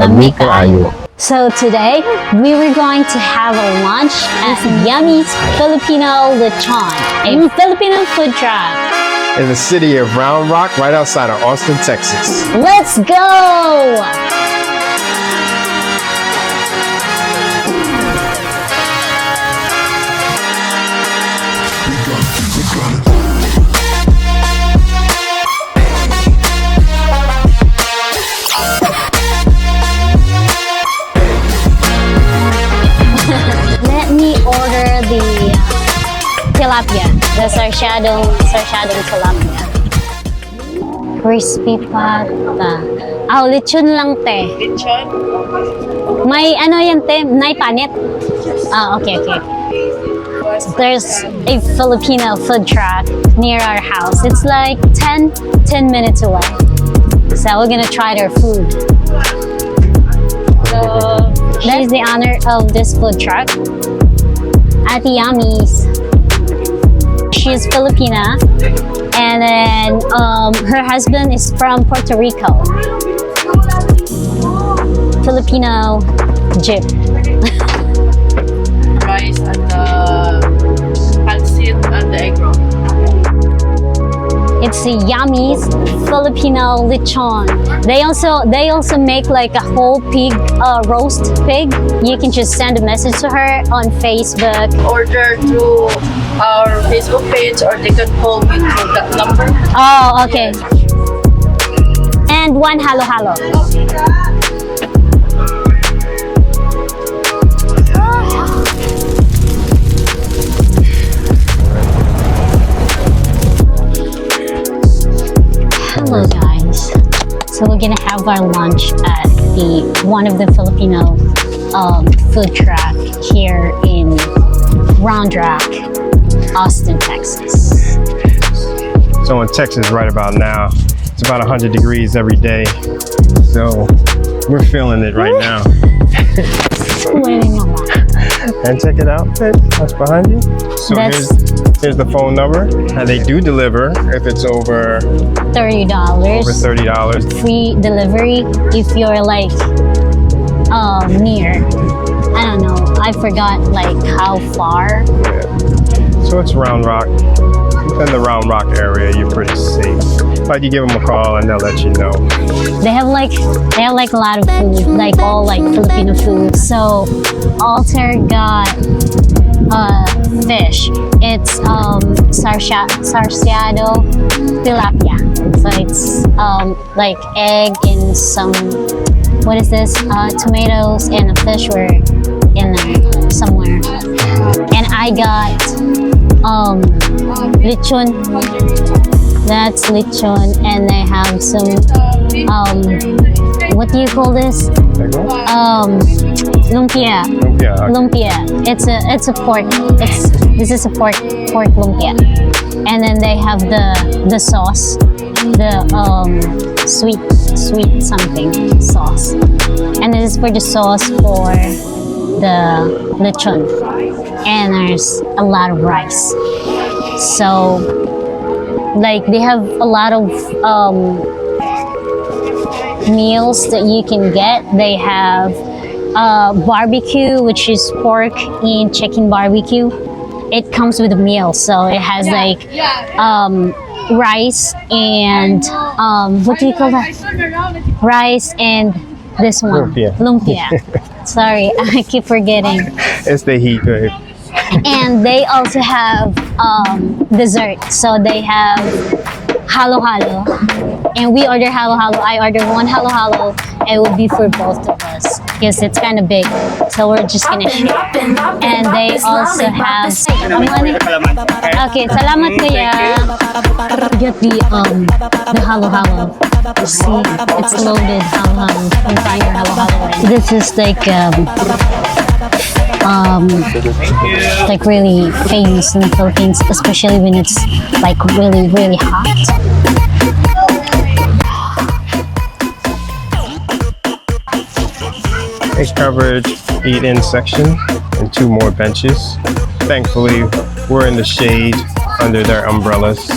Yummy kaayo. So today, we were going to have a lunch at Yammy's Filipino Letchon, a Filipino food truck. In the city of Round Rock, right outside of Austin, Texas. Let's go! Let me order the tilapia, the Sarciadong Tilapia. Crispy pata. Lechon lang, te. Lechon? May ano yan, te? May panit? Okay. There's a Filipino food truck near our house. It's like 10 minutes away. So we're gonna try their food. So that is the honor of this food truck. Ate Yammy's. She's Filipina, and then her husband is from Puerto Rico. Filipino jeep. Rice and the pancit and the egg roll. It's a Yammy's Filipino Letchon. They also make like a whole pig, roast pig. You can just send a message to her on Facebook. Order through our Facebook page or they can call me through that number. Oh, okay. And one halo-halo. Hello guys. So we're gonna have our lunch at one of the Filipino food truck here in Round Rock, Austin, Texas. So in Texas right about now, it's about 100 degrees every day. So we're feeling it right now. Sweating a lot. And check it out, that's behind you. So here's the phone number. And they do deliver if it's over $30. Over $30. Free delivery if you're like near. I don't know. I forgot like how far. Yeah. So it's Round Rock. In the Round Rock area, you're pretty safe. Like you give them a call and they'll let you know. They have like a lot of food, like all like Filipino food. So Alter got fish. It's Sarciadong Tilapia. So it's like egg and some, what is this? Tomatoes and a fish were in there somewhere. And I got Lechon. That's Lechon, and they have some what do you call this? Lumpia. Lumpia. It's a pork. This is a pork lumpia. And then they have the sauce, the sweet something sauce. And this is for the sauce for the lechon. And there's a lot of rice. So like they have a lot of meals that you can get. They have barbecue, which is pork and chicken barbecue. It comes with a meal, so it has like rice and what do you call that? Rice and this one, lumpia. Sorry, I keep forgetting. It's the heat, babe. And they also have dessert. So they have halo-halo. And we order halo-halo. I ordered one halo-halo. It would be for both of us because it's kind of big. So we're just gonna share. And they also have okay, salamat kuya. Get the halo-halo. See, it's loaded halo-halo. You can find your halo-halo. This is like really famous in the Philippines, especially when it's like really, really hot. A coverage eat-in section and 2 more benches. Thankfully, we're in the shade under their umbrellas.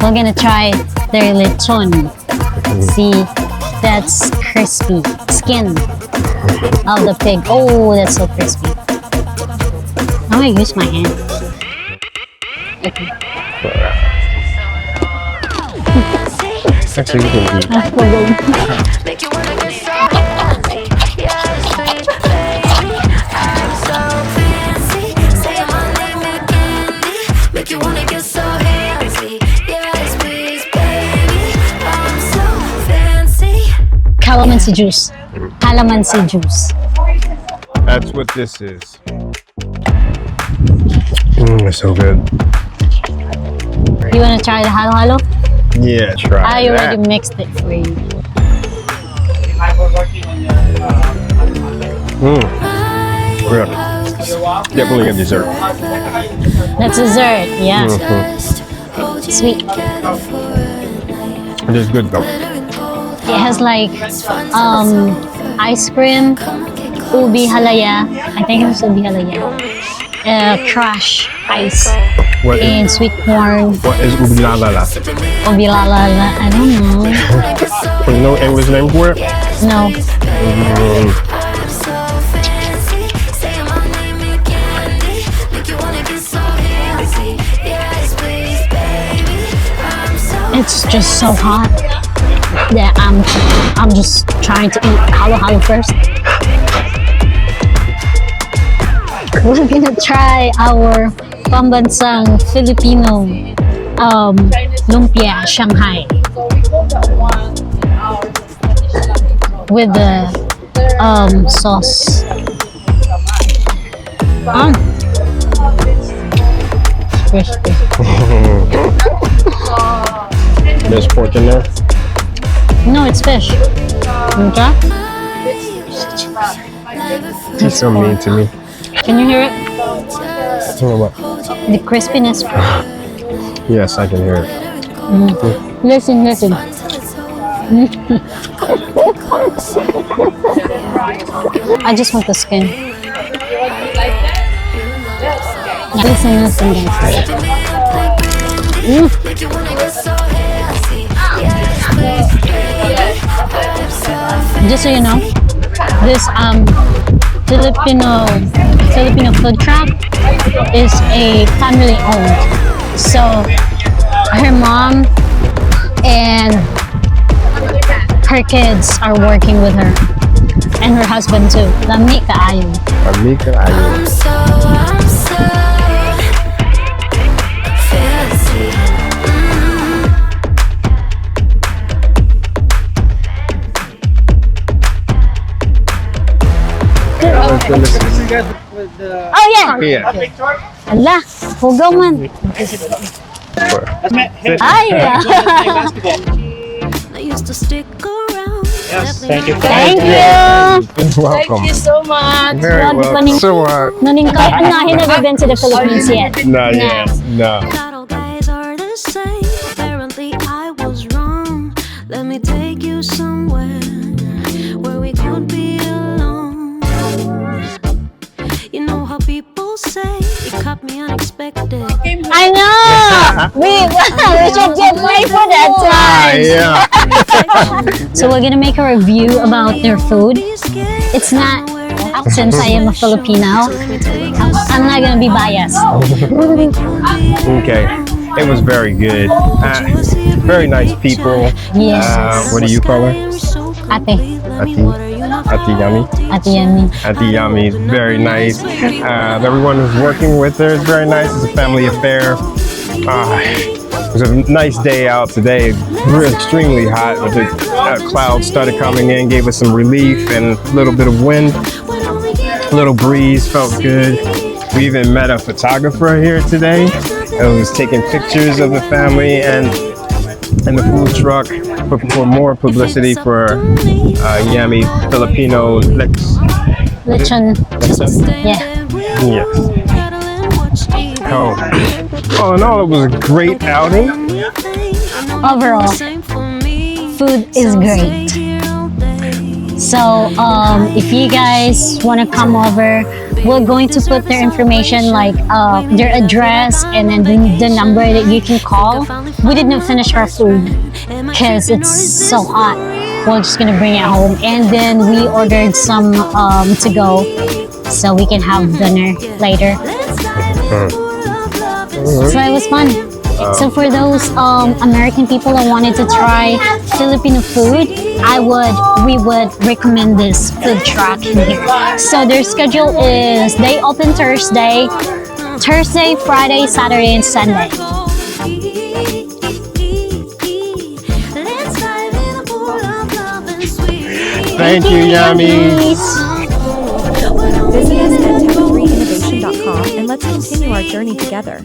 We're gonna try their lechon. See that's crispy. Skin of the pig. Oh, that's so crispy. I'm gonna use my hand. Okay. Actually, we can eat. Make you wanna get so fancy. Yeah, sweet baby. I'm so fancy. Say my name again. Make you wanna get so fancy. Yeah, sweet baby. I'm so fancy. Calamansi juice. Calamansi juice. That's what this is. It's so good. You wanna try the halo halo? Yeah, try I already that. mixed it for you. Yeah. Definitely a dessert. That's dessert, yeah. Sweet. It is good though. It has like ice cream, ubi halaya. I think it's ubi halaya. Crush ice What and is, sweet corn. what is ubilalala? Ubi la la la. I don't know. You know English name for it? No. It's just so hot that I'm just trying to eat halo halo first. We're gonna try our pambansang Filipino lumpia Shanghai with the sauce. Crispy. There's pork in there. No, it's fish. Okay? He's so mean to me. Can you hear it? Oh, what? The crispiness. Yes, I can hear it. Listen, listen. I just want the skin. Listen, listen, guys. Just so you know, this Filipino food truck is a family owned. So her mom and her kids are working with her, and her husband too. Lami kaayo. Amiga, I'm so fancy. Oh yeah. Yeah. Ala, hugaw man. Ay. I used to stick around. Yes, thank you. Thank you. You're Thank welcome. you so much. Very What, welcome. funny- So, Nuning ka, unahin na been to the Philippines yet. no, yeah, no. Not all guys are the same. Apparently I was wrong. Let me take you somewhere where we could be alone. You know how people say it caught me unexpected. I know. We should get ready for that time. Yeah. So we're gonna make a review about their food. It's not, since I am a Filipino, I'm not gonna be biased. Okay. It was very good. Very nice people. Yes. What do you call her? Ate, Ati Yammy. Ate Yammy. Ati Yammy is very nice. Everyone who's working with her is very nice. It's a family affair. It was a nice day out today. We're extremely hot. The clouds started coming in, gave us some relief and a little bit of wind. A little breeze, felt good. We even met a photographer here today who was taking pictures of the family and the food truck for more publicity for Yammy Filipino Lechon. Yeah. Yes. Oh, all in all, it was a great outing. Overall, food is great. So if you guys want to come over, we're going to put their information, like their address and then the number that you can call. We didn't finish our food because it's so hot. we're just gonna bring it home. And then we ordered some to go, so we can have dinner later. So it was fun. So for those American people who wanted to try Filipino food, we would recommend this food truck in here. So their schedule is they open Thursday, Friday, Saturday, and Sunday. Thank you, Yummy. Visit us at tech3innovation.com and let's continue our journey together.